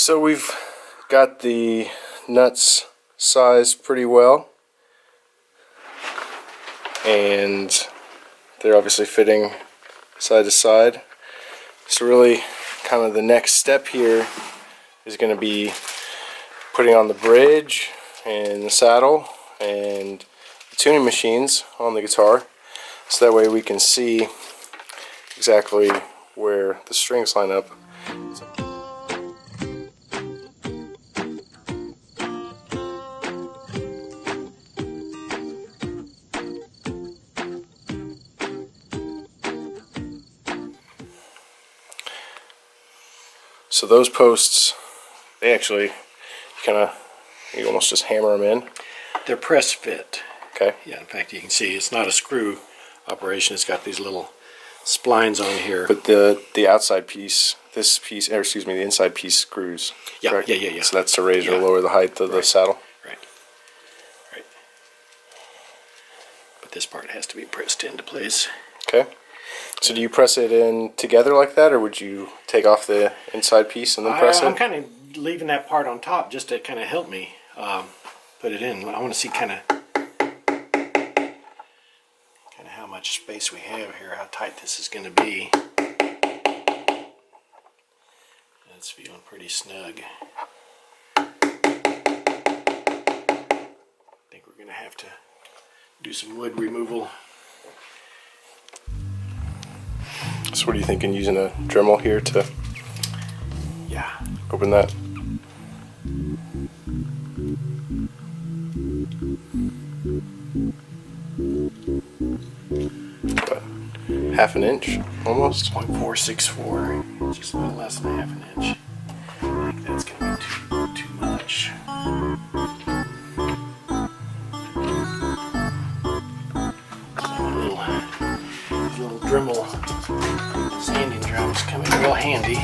So we've got the nuts sized pretty well, and they're obviously fitting side to side. So really kind of the next step here is going to be putting on the bridge and the saddle and the tuning machines on the guitar, so that way we can see exactly where the strings line up. So those posts, they actually you almost just hammer them in. They're press fit. Okay. Yeah, in fact, you can see it's not a screw operation. It's got these little splines on here. But the outside piece, this piece, or excuse me, the inside piece screws. Yeah, correct? yeah. So that's to raise or lower the height of the saddle. Right. But this part has to be pressed into place. Okay. So do you press it in together like that, or would you take off the inside piece and then press it? I'm kind of leaving that part on top just to kind of help me put it in. I want to see kind of how much space we have here, how tight this is going to be. It's feeling pretty snug. I think we're going to have to do some wood removal. So what are you thinking, using a Dremel here to open that? What, half an inch almost? 0.464, just a little less than half an inch. I think that's going to be too much. Little Dremel sanding drums come in real handy.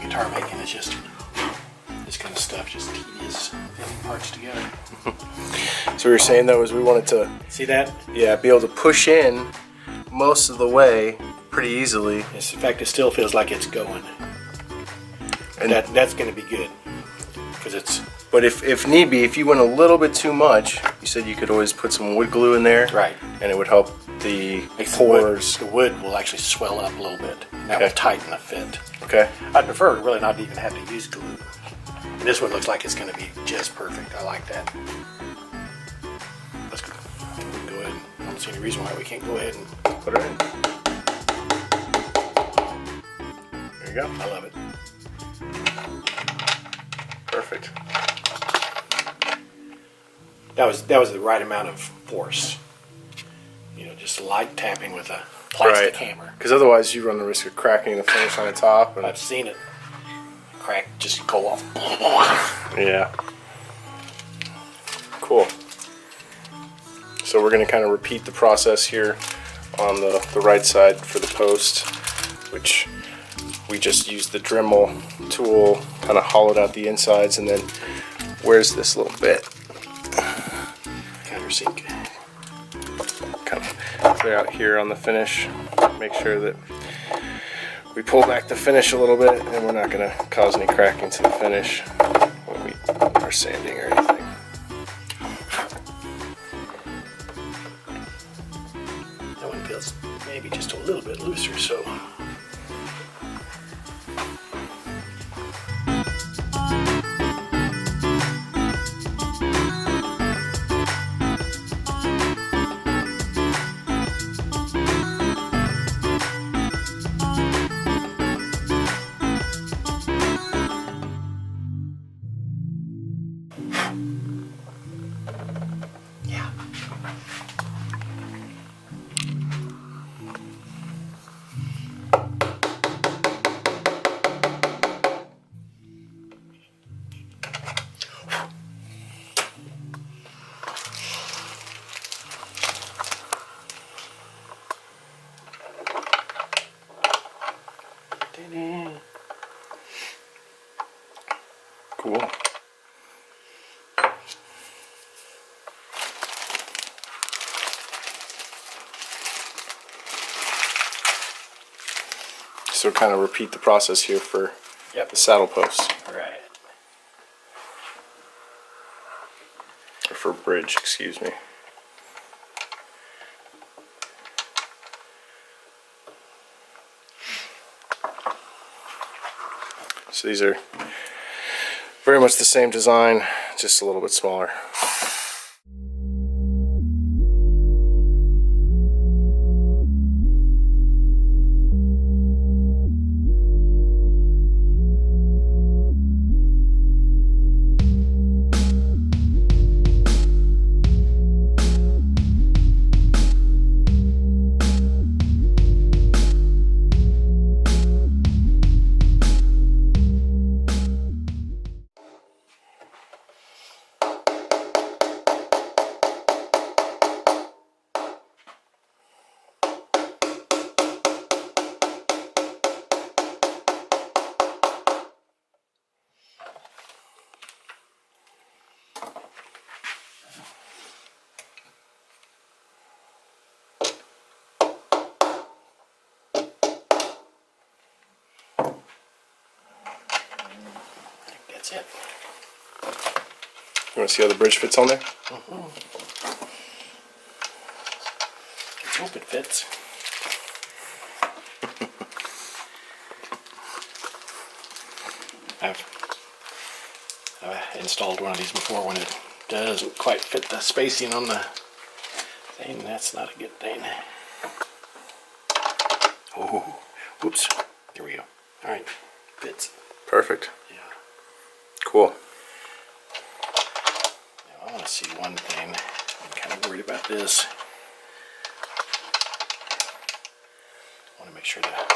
Guitar making is just this kind of stuff, just tedious fitting parts together. So we were saying though is we wanted to see that? Yeah, be able to push in most of the way pretty easily. Yes, in fact, it still feels like it's going, and that's going to be good because it's. But if need be, if you went a little bit too much, you said you could always put some wood glue in there, right? And it would help the pores. The wood will actually swell up a little bit. That will tighten the fit. Okay. I'd prefer really not even have to use glue. And this one looks like it's going to be just perfect. I like that. Let's go. I think we can go ahead. I don't see any reason why we can't go ahead and put it in. There you go. I love it. Perfect. That was the right amount of force. You know, just light tapping with a plastic hammer. Because otherwise you run the risk of cracking the finish on the top. And I've seen it crack, just go off. Yeah. Cool. So we're going to kind of repeat the process here on the right side for the post, which we just used the Dremel tool, kind of hollowed out the insides, and then where's this little bit? Countersink. Kind of clear out here on the finish. Make sure that we pull back the finish a little bit, and we're not going to cause any cracking to the finish when we are sanding or anything. That one feels maybe just a little bit looser, so. Cool. So kind of repeat the process here for the saddle posts. Right. Or for bridge, excuse me. So these are very much the same design, just a little bit smaller. That's it. You want to see how the bridge fits on there? Let's hope it fits. I've installed one of these before when it doesn't quite fit the spacing on the thing. That's not a good thing. Oh, whoops. There we go. All right, fits. Perfect. Yeah. Cool. Now I want to see one thing. I'm kind of worried about this. I want to make sure that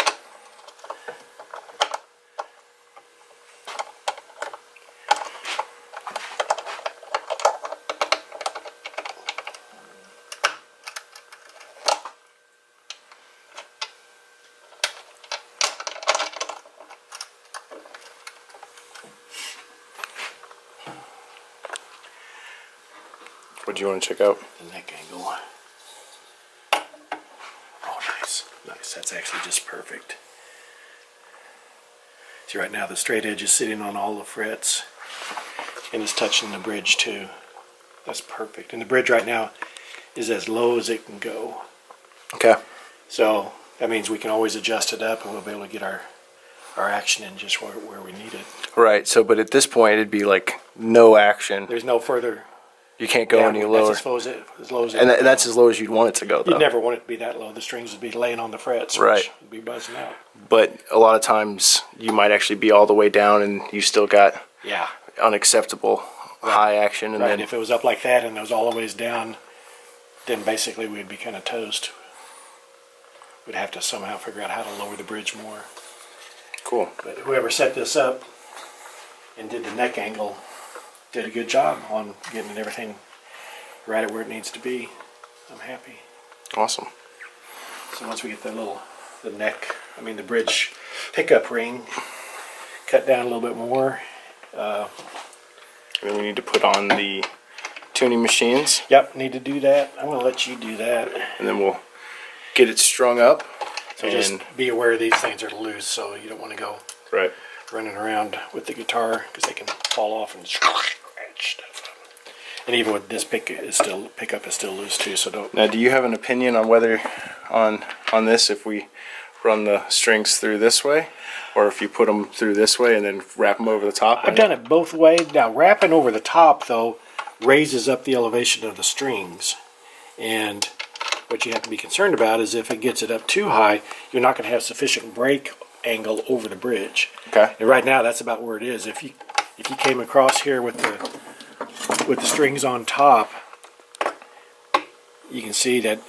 What do you want to check out? the neck angle. Oh, nice. Nice. That's actually just perfect. See, right now the straight edge is sitting on all the frets and it's touching the bridge too. That's perfect. And the bridge right now is as low as it can go. Okay. So that means we can always adjust it up and we'll be able to get our action in just where we need it. Right. So, but at this point, it'd be like no action. There's no further. You can't go any lower. That's as low as it And can that's go. as low as you'd want it to go, though. You'd never want it to be that low. The strings would be laying on the frets, Right. which would be buzzing out. But a lot of times, you might actually be all the way down, and you still got Yeah. unacceptable high action. And Right. then If it was up like that and it was all the ways down, then basically we'd be kind of toast. We'd have to somehow figure out how to lower the bridge more. cool. But whoever set this up and did the neck angle did a good job on getting everything right at where it needs to be. I'm happy. Awesome. So once we get the bridge pickup ring cut down a little bit more. And then we need to put on the tuning machines, Yep, need to do that. I'm going to let you do that. and then we'll get it strung up. So just be aware these things are loose, so you don't want to go right. running around with the guitar because they can fall off and scratch stuff. And even with this pickup is still loose too, so don't. Now, do you have an opinion on whether on this if we run the strings through this way, or if you put them through this way and then wrap them over the top? I've done it both ways. Now wrapping over the top though raises up the elevation of the strings, and what you have to be concerned about is if it gets it up too high, you're not going to have sufficient break angle over the bridge. Okay. And right now that's about where it is. If you came across here with the strings on top, you can see that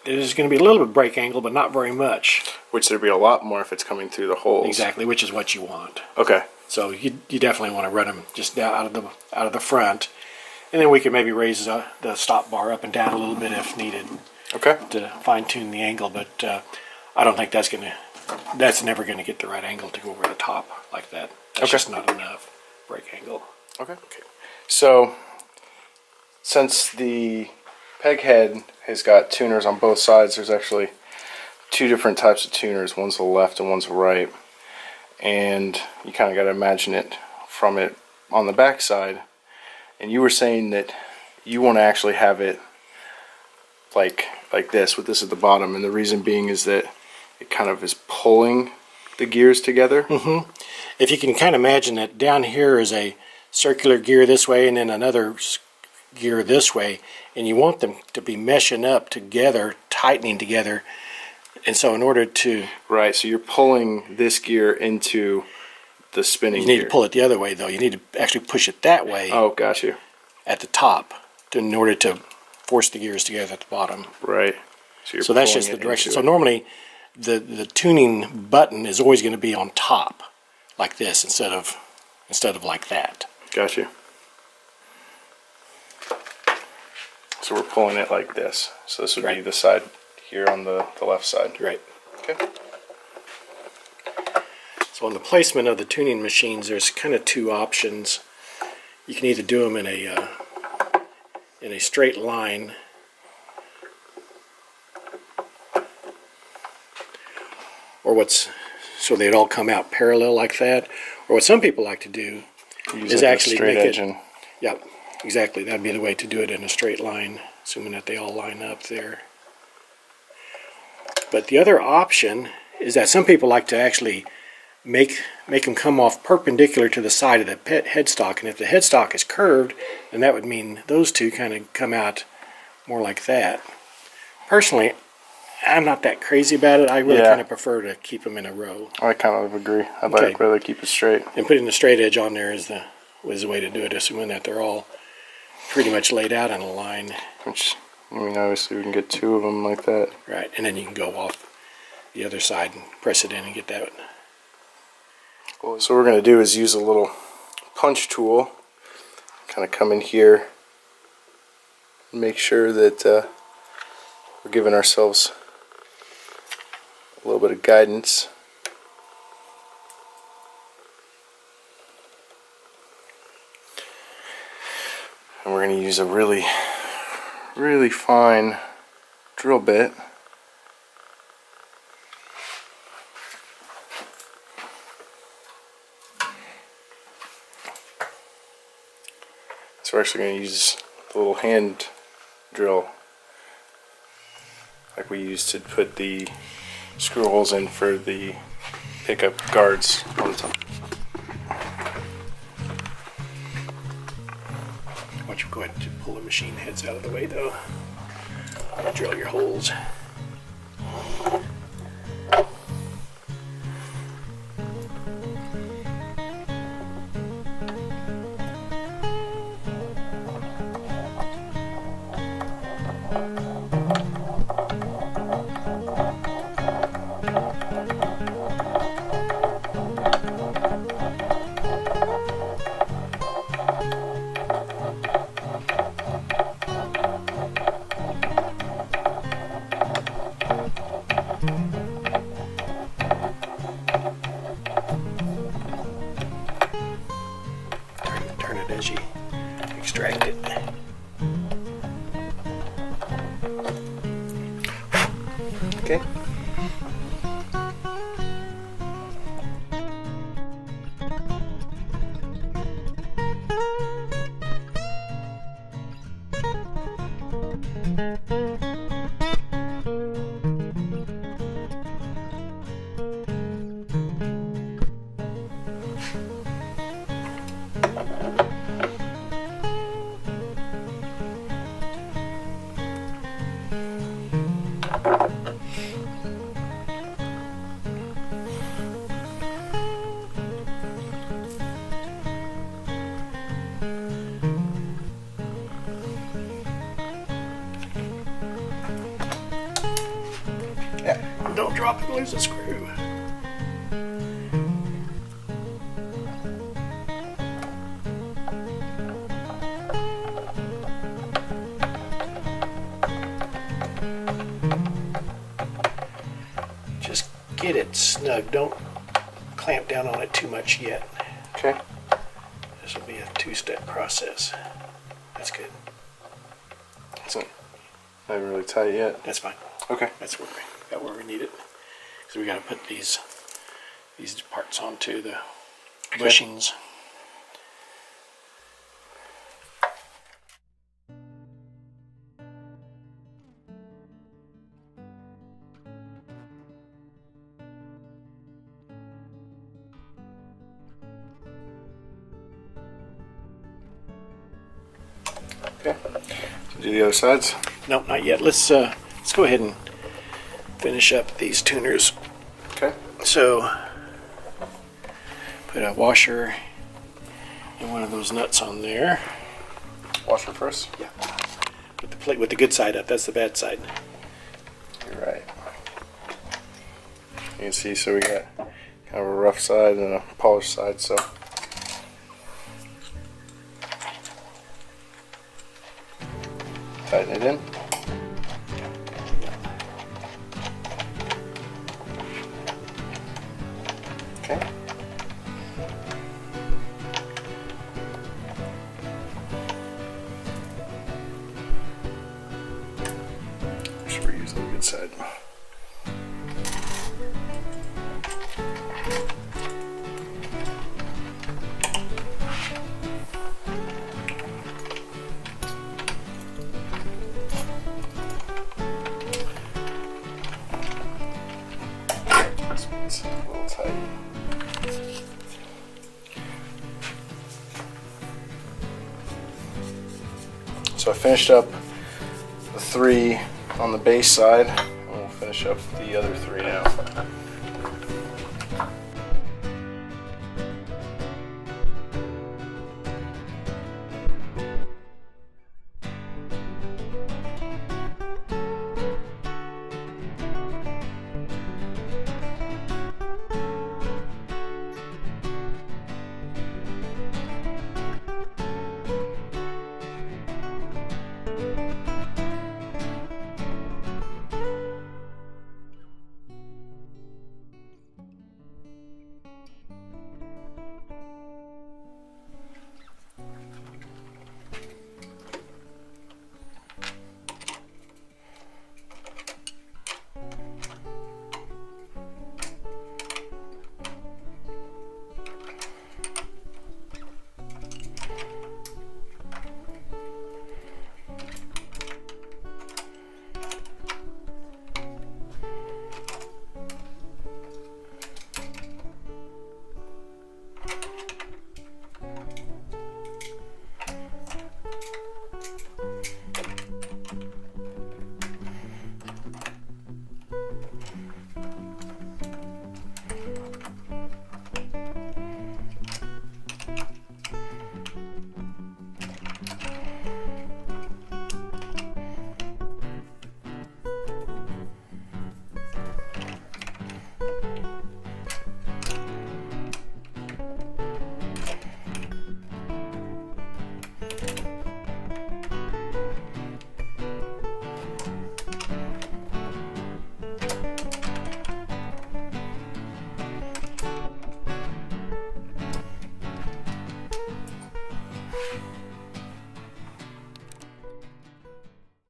there's going to be a little bit of break angle, but not very much. Which there'd be a lot more if it's coming through the holes. Exactly, which is what you want. Okay. So you definitely want to run them just down out of the front, and then we can maybe raise the stop bar up and down a little bit if needed Okay. to fine tune the angle. But I don't think that's going to that's never going to get the right angle to go over the top like that. That's just not enough brake angle. Okay. So, since the peg head has got tuners on both sides, there's actually two different types of tuners. One's the left and one's the right. And you kind of got to imagine it from it on the back side. And you were saying that you want to actually have it like this, with this at the bottom. And the reason being is that it kind of is pulling the gears together. Mm-hmm. If you can kind of imagine that down here is a circular gear this way and then another gear this way, and you want them to be meshing up together, tightening together. And so in order to... Right, so you're pulling this gear into the spinning gear. You need gear. to pull it the other way, though. You need to actually push it that way. Oh, got you. At the top, in order to force the gears together at the bottom. Right. So that's just the direction. So normally the tuning button is always going to be on top, like this, instead of like that. Got you. So we're pulling it like this. So this would be the side here on the left side. Right. Okay. So on the placement of the tuning machines, there's kind of two options. You can either do them in a straight line, or so they'd all come out parallel like that. Or what some people like to do is actually make it. Yeah, exactly. That'd be the way to do it in a straight line, assuming that they all line up there. But the other option is that some people like to actually make them come off perpendicular to the side of the headstock, and if the headstock is curved, then that would mean those two kind of come out more like that. Personally, I'm not that crazy about it. I really kind of prefer to keep them in a row. I kind of agree. I'd rather keep it straight. And putting the straight edge on there is the way to do it, assuming that they're all pretty much laid out on a line. Which, I mean, obviously we can get two of them like that. Right, and then you can go off the other side and press it in and get that. So what we're going to do is use a little punch tool, kind of come in here and make sure that we're giving ourselves a little bit of guidance. And we're going to use a really, really fine drill bit. So we're actually going to use the little hand drill like we used to put the screw holes in for the pickup guards on the top. Why don't you go ahead and pull the machine heads out of the way, though. Drill your holes. Turn it as you extract it. Okay. Don't drop and lose the screw. Just get it snug snug. Don't clamp down on it too much yet. Okay. This will be a two-step process. That's good. So, not really tight yet. That's fine. Okay. That's where we need it. So we got to put these parts onto the bushings. Okay. Do the other sides. No, not yet. Let's go ahead and finish up these tuners. Okay. So put a washer and one of those nuts on there. Washer first. Yeah. Put the plate with the good side up. That's the bad side. You're right. You can see, so we got kind of a rough side and a polished side. So. Tighten it in. Okay. So we're using the good side. It's a little tight. So I finished up the 3 on the base side, and we'll finish up the other 3 now.